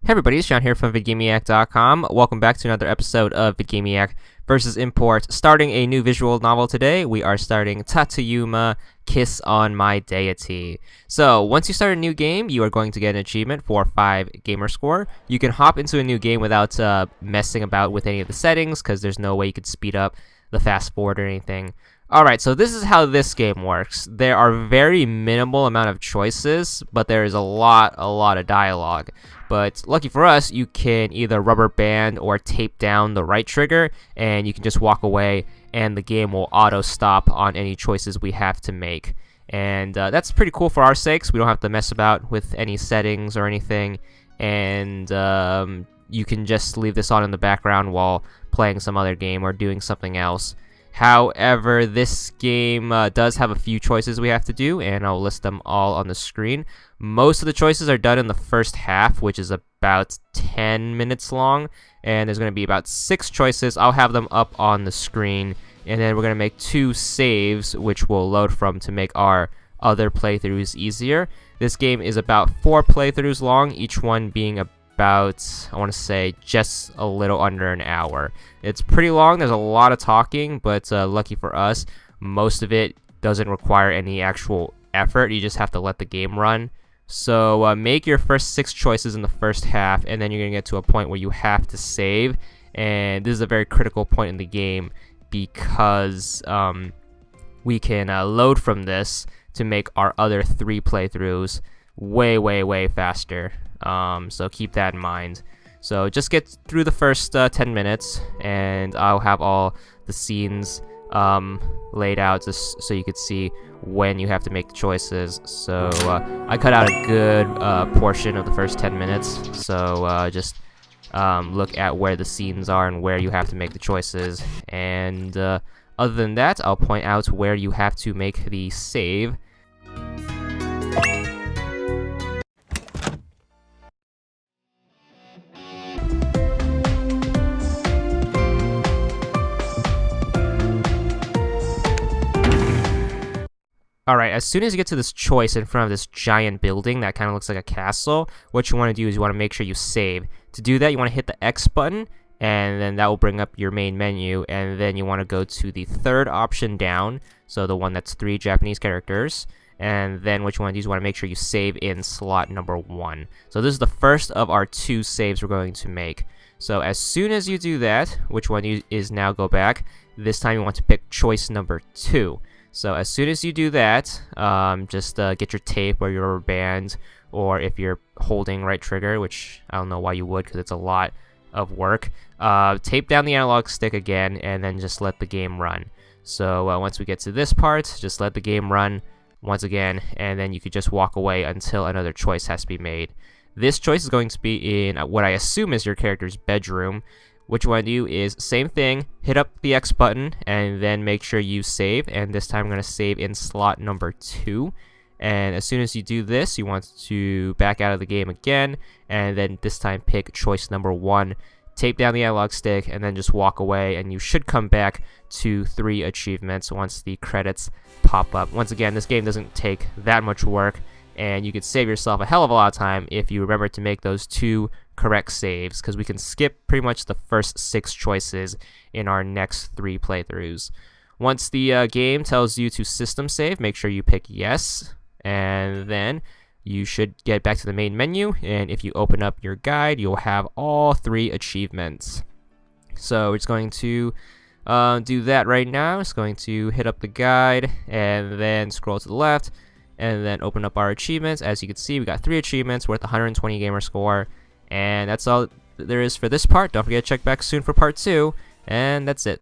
Hey everybody, it's Sean here from VidGamiac.com. Welcome back to another episode of VidGamiac vs. Import. Starting a new visual novel today, we are starting Tayutama, Kiss on My Deity. So, once you start a new game, you are going to get an achievement for 5 gamer score. You can hop into a new game without messing about with any of the settings, because there's no way you could speed up the fast forward or anything. Alright, so this is how this game works. There are very minimal amount of choices, but there is a lot of dialogue. But lucky for us, you can either rubber band or tape down the right trigger, and you can just walk away, and the game will auto stop on any choices we have to make. And that's pretty cool for our sakes. We don't have to mess about with any settings or anything, and you can just leave this on in the background while playing some other game or doing something else. However, this game does have a few choices we have to do, and I'll list them all on the screen. Most of the choices are done in the first half, which is about 10 minutes long, and there's going to be about 6 choices. I'll have them up on the screen, and then we're going to make 2 saves, which we'll load from to make our other playthroughs easier. This game is about 4 playthroughs long, each one being about, I want to say, just a little under an hour. It's pretty long, there's a lot of talking, but lucky for us, most of it doesn't require any actual effort. You just have to let the game run. So make your first 6 choices in the first half, and then you're going to get to a point where you have to save, and this is a very critical point in the game because we can load from this to make our other 3 playthroughs way faster. So keep that in mind. So just get through the first 10 minutes, and I'll have all the scenes laid out just so you could see when you have to make the choices. So I cut out a good portion of the first 10 minutes, so just look at where the scenes are and where you have to make the choices. And other than that, I'll point out where you have to make the save. Alright, as soon as you get to this choice in front of this giant building that kind of looks like a castle, what you want to do is you want to make sure you save. To do that, you want to hit the X button, and then that will bring up your main menu, and then you want to go to the third option down, so the one that's 3 Japanese characters, and then what you want to do is you want to make sure you save in slot number 1. So this is the first of our 2 saves we're going to make. So as soon as you do that, which one is now go back, this time you want to pick choice number 2. So as soon as you do that, just get your tape or your rubber band, or if you're holding right trigger, which I don't know why you would because it's a lot of work, tape down the analog stick again, and then just let the game run. So once we get to this part, just let the game run once again, and then you could just walk away until another choice has to be made. This choice is going to be in what I assume is your character's bedroom. What you want to do is, same thing, hit up the X button, and then make sure you save, and this time I'm going to save in slot number 2. And as soon as you do this, you want to back out of the game again, and then this time pick choice number 1, tape down the analog stick, and then just walk away, and you should come back to 3 achievements once the credits pop up. Once again, this game doesn't take that much work, and you could save yourself a hell of a lot of time if you remember to make those 2 correct saves, because we can skip pretty much the first 6 choices in our next 3 playthroughs. Once the game tells you to system save, make sure you pick yes, and then you should get back to the main menu, and if you open up your guide, you'll have all 3 achievements. So we're just going to do that right now. It's going to hit up the guide, and then scroll to the left, and then open up our achievements. As you can see, we got 3 achievements worth 120 gamer score. And that's all there is for this part. Don't forget to check back soon for part 2, and that's it.